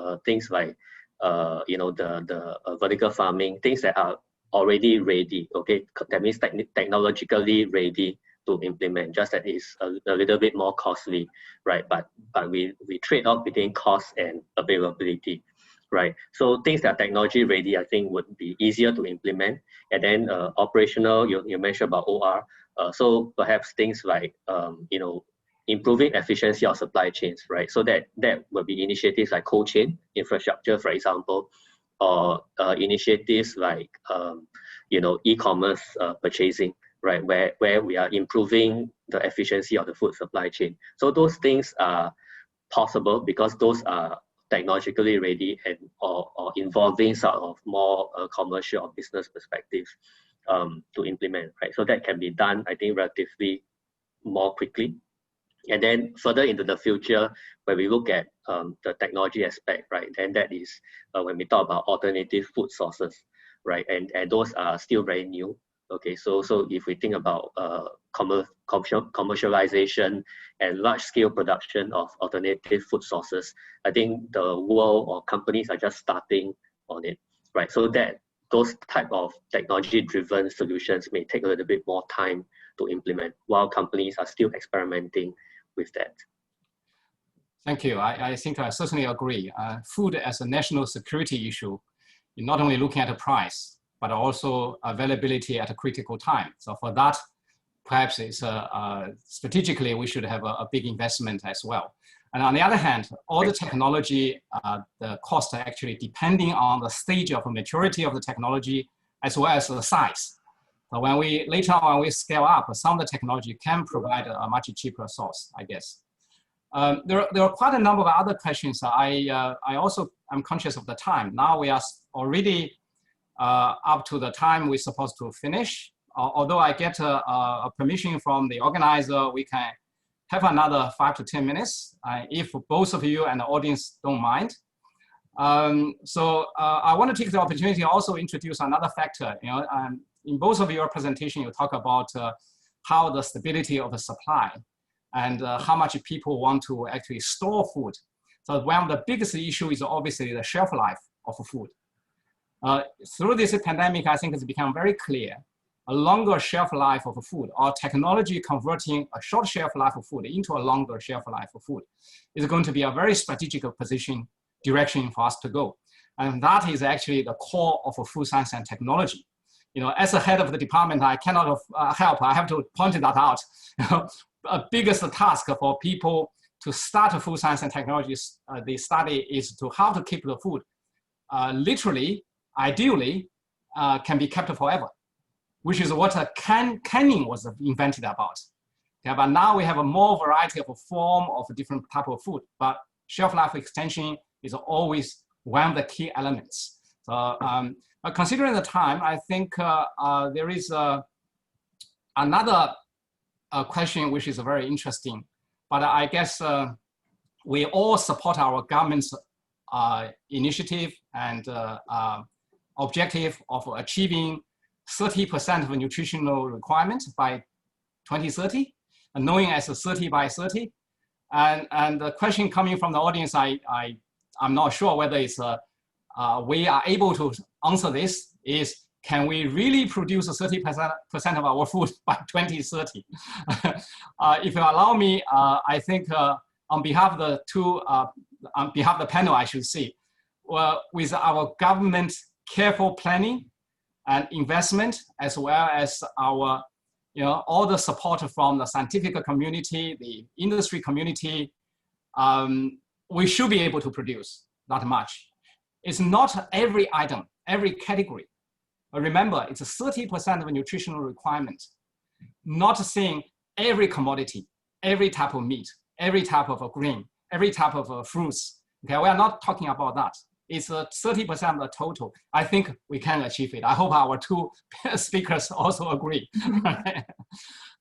you know, the vertical farming, things that are already ready, okay, that means technologically ready to implement, just that it's a little bit more costly, right? But we trade off between cost and availability, right? So things that are technology ready, I think, would be easier to implement. And then operational, you mentioned about OR, so perhaps things like you know, improving efficiency of supply chains, right? So that will be initiatives like cold chain infrastructure, for example, or initiatives like you know, e-commerce purchasing, right? Where we are improving the efficiency of the food supply chain. So those things are possible because those are technologically ready and or involving sort of more commercial or business perspective to implement, right? So that can be done, I think, relatively more quickly. And then further into the future, when we look at the technology aspect, right, then that is when we talk about alternative food sources, right, and those are still very new. Okay, so if we think about commercialization and large-scale production of alternative food sources, I think the world or companies are just starting on it, right? So that those type of technology-driven solutions may take a little bit more time to implement, while companies are still experimenting with that. Thank you. I think I certainly agree. Food as a national security issue, you're not only looking at the price, but also availability at a critical time. So for that, perhaps it's strategically, we should have a big investment as well. And on the other hand, all the technology, the cost are actually depending on the stage of maturity of the technology, as well as the size. So when we later on we scale up, some of the technology can provide a much cheaper source, I guess. There are quite a number of other questions. I also am conscious of the time. Now we are already up to the time we're supposed to finish. Although I get a permission from the organizer, we can have another 5 to 10 minutes if both of you and the audience don't mind. So I want to take the opportunity to also introduce another factor. You know, in both of your presentation, you talk about how the stability of the supply and how much people want to actually store food. So one of the biggest issues is obviously the shelf life of food. Through this pandemic, I think it's become very clear a longer shelf life of food or technology converting a short shelf life of food into a longer shelf life of food is going to be a very strategic direction for us to go. And that is actually the core of food science and technology. You know, as a head of the department, I cannot help, I have to point that out. You know, a biggest task for people to start a food science and technology the study is to how to keep the food literally, ideally, can be kept forever, which is what canning was invented about. Okay, but now we have a more variety of a form of different type of food, but shelf life extension is always one of the key elements. So considering the time, I think there is another question which is very interesting, but I guess we all support our government's initiative and objective of achieving 30% of nutritional requirements by 2030, knowing as a 30 by 30. And the question coming from the audience, I'm not sure whether it's we are able to answer this, is can we really produce 30% of our food by 2030? If you allow me, I think on behalf of the on behalf of the panel, I should say, well, with our government careful planning and investment, as well as our, all the support from the scientific community, the industry community, we should be able to produce that much. It's not every item, every category. But remember, it's a 30% of a nutritional requirement. Not saying every commodity, every type of meat, every type of a grain, every type of fruits. Okay, we are not talking about that. It's 30% of the total. I think we can achieve it. I hope our two speakers also agree. Right,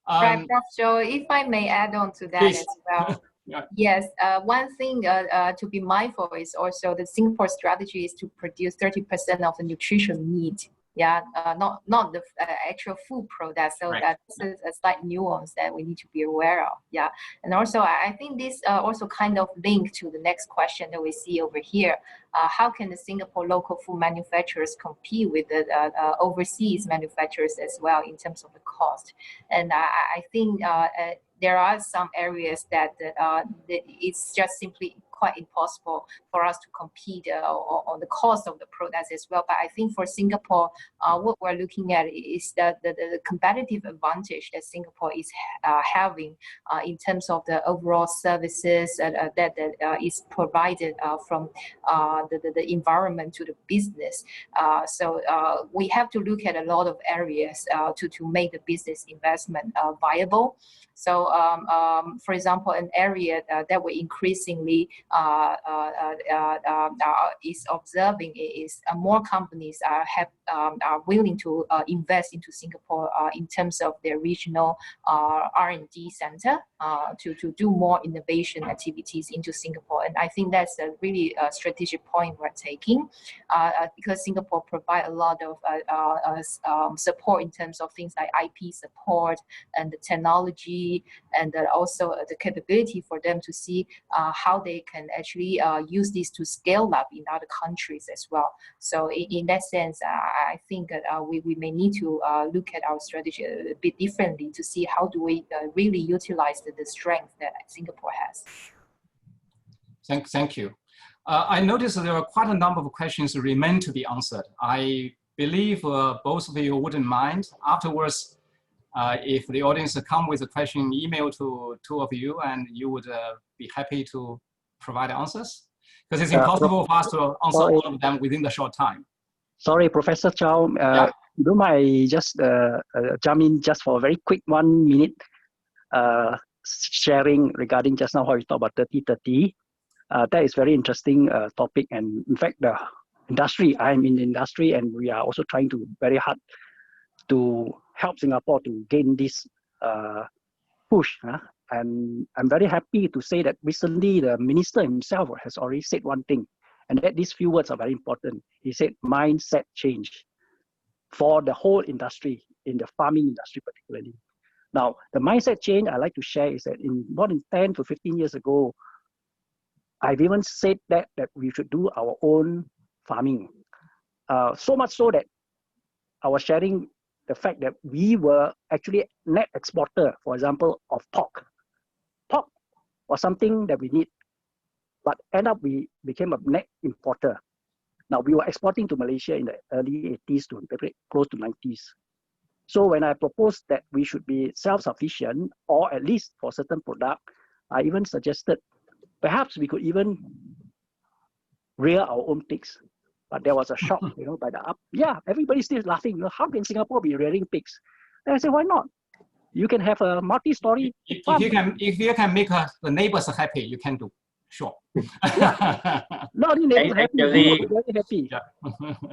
Prof. Joe, if I may add on to that Please. as well. Yeah. Yes, one thing to be mindful is also the Singapore strategy is to produce 30% of the nutrition need. Yeah, not the actual food product. So right. That's a slight nuance that we need to be aware of. Yeah, and also I think this also kind of linked to the next question that we see over here. How can the Singapore local food manufacturers compete with the overseas manufacturers as well in terms of the cost? And I think there are some areas that it's just simply quite impossible for us to compete on the cost of the products as well. But I think for Singapore, what we're looking at is the competitive advantage that Singapore is having in terms of the overall services that is provided from the environment to the business. So we have to look at a lot of areas to make the business investment viable. So, for example, an area that we're increasingly is observing is more companies are willing to invest into Singapore in terms of their regional R&D center to do more innovation activities into Singapore. And I think that's a really strategic point we're taking because Singapore provide a lot of support in terms of things like IP support and the technology and also the capability for them to see how they can actually use this to scale up in other countries as well. So in that sense, I think that we may need to look at our strategy a bit differently to see how do we really utilize the strength that Singapore has. Thank you. I noticed there are quite a number of questions remain to be answered. I believe both of you wouldn't mind afterwards if the audience come with a question email to two of you and you would be happy to provide answers? Because it's impossible for us to answer all of them within the short time. Sorry, Professor Chow, yeah. do I just jump in just for a very quick 1 minute sharing regarding just now how you talk about 30-30. That is very interesting topic, and in fact the industry, I'm in the industry and we are also trying to very hard to help Singapore to gain this push. And I'm very happy to say that recently the minister himself has already said one thing, and that these few words are very important. He said mindset change for the whole industry, in the farming industry particularly. Now, the mindset change I like to share is that in more than 10 to 15 years ago, I've even said that we should do our own farming. So much so that I was sharing the fact that we were actually net exporter, for example, of pork. Pork was something that we need, but end up we became a net importer. Now, we were exporting to Malaysia in the early 80s to close to 90s. So when I proposed that we should be self-sufficient, or at least for certain product, I even suggested perhaps we could even rear our own pigs. But there was a shock, by the up. Yeah, everybody's still laughing. How can Singapore be rearing pigs? And I said, why not? You can have a multi-story farm. If you can make the neighbors happy, you can do. Sure. Yeah. Not only neighbors happy, very happy. Yeah.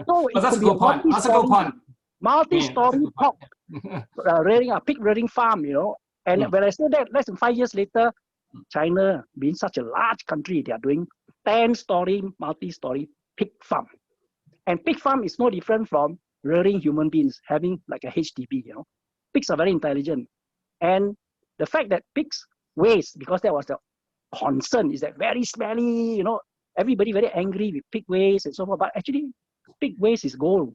So but that's a good point. That's a good point. Multi-story pork, pig rearing farm, And when I say that, less than 5 years later, China, being such a large country, they are doing 10-story, multi-story pig farm. And pig farm is no different from rearing human beings, having like a HDB, you know. Pigs are very intelligent. And the fact that pigs waste, because that was the concern, is that very smelly, you know, everybody very angry with pig waste and so forth. But actually, pig waste is gold.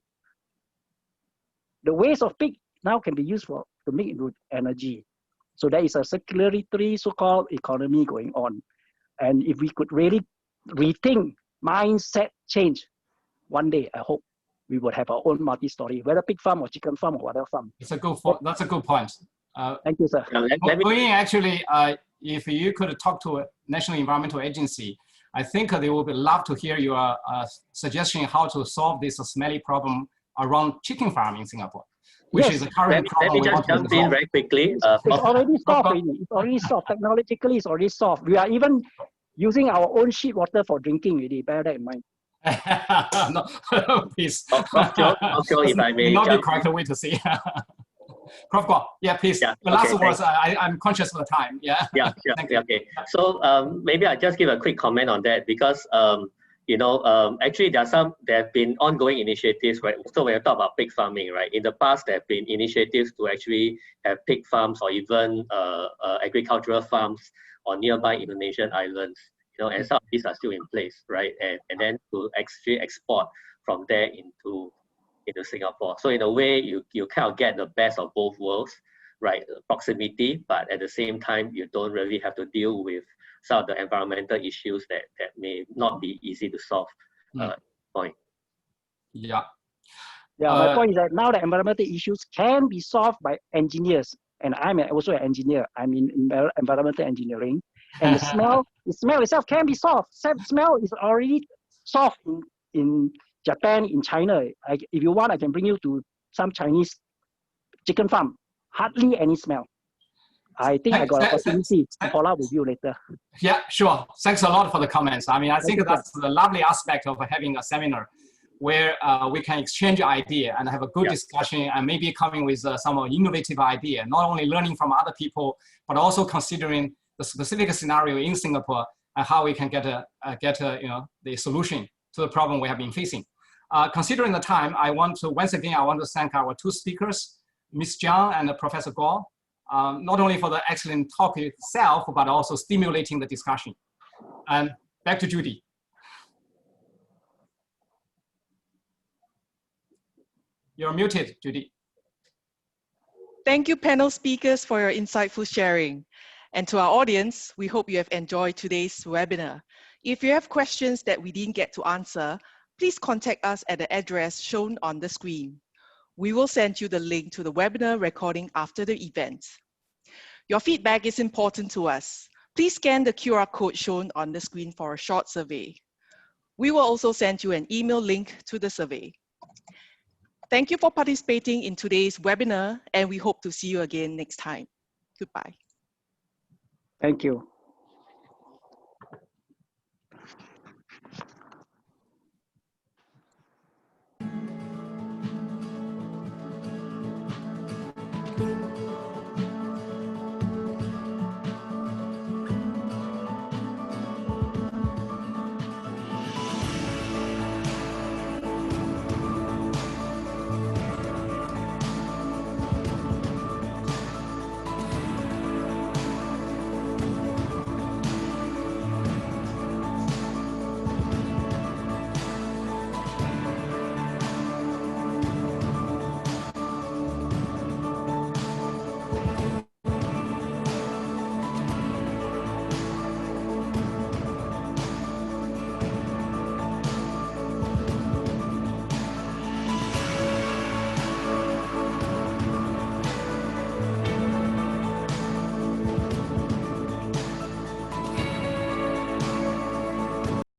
The waste of pig now can be used to make into energy. So there is a circularity, so-called economy going on. And if we could really rethink mindset change, one day, I hope we would have our own multi-story, whether pig farm or chicken farm or whatever farm. That's a good point. Thank you, sir. Actually, if you could talk to a National Environmental Agency, I think they would love to hear your suggestion how to solve this smelly problem around chicken farm in Singapore, which is a current problem. Let me just jump in very quickly. It's already solved. It's already solved. Technologically, it's already solved. We are even using our own sheet water for drinking already. Bear that in mind. No, please. Prof Joe, if I may not the correct way to say. Prof Guo, yeah, please. Yeah, the last words, I'm conscious of the time. Yeah. Yeah, okay. So maybe I'll just give a quick comment on that because you know, actually there have been ongoing initiatives, right? So when you talk about pig farming, right? In the past, there have been initiatives to actually have pig farms or even agricultural farms on nearby Indonesian islands. You know, and some of these are still in place, right? And then to actually export from there into Singapore. So in a way, you kind of get the best of both worlds, right? Proximity, but at the same time, you don't really have to deal with some of the environmental issues that may not be easy to solve. Point. Yeah. Yeah, my point is that now the environmental issues can be solved by engineers. And I'm also an engineer. I'm in environmental engineering. And the smell itself can be solved. Smell is already solved in Japan, in China. If you want, I can bring you to some Chinese chicken farm. Hardly any smell. I think I got an opportunity to follow up with you later. Yeah, sure. Thanks a lot for the comments. I mean, I think that's the lovely aspect of having a seminar where we can exchange idea and have a good discussion and maybe coming with some innovative idea, not only learning from other people, but also considering the specific scenario in Singapore and how we can get the solution to the problem we have been facing. Considering the time, once again, I want to thank our two speakers, Ms. Jiang and Professor Guo, not only for the excellent talk itself, but also stimulating the discussion. And back to Judy. You're muted, Judy. Thank you, panel speakers, for your insightful sharing. And to our audience, we hope you have enjoyed today's webinar. If you have questions that we didn't get to answer, please contact us at the address shown on the screen. We will send you the link to the webinar recording after the event. Your feedback is important to us. Please scan the QR code shown on the screen for a short survey. We will also send you an email link to the survey. Thank you for participating in today's webinar, and we hope to see you again next time. Goodbye. Thank you.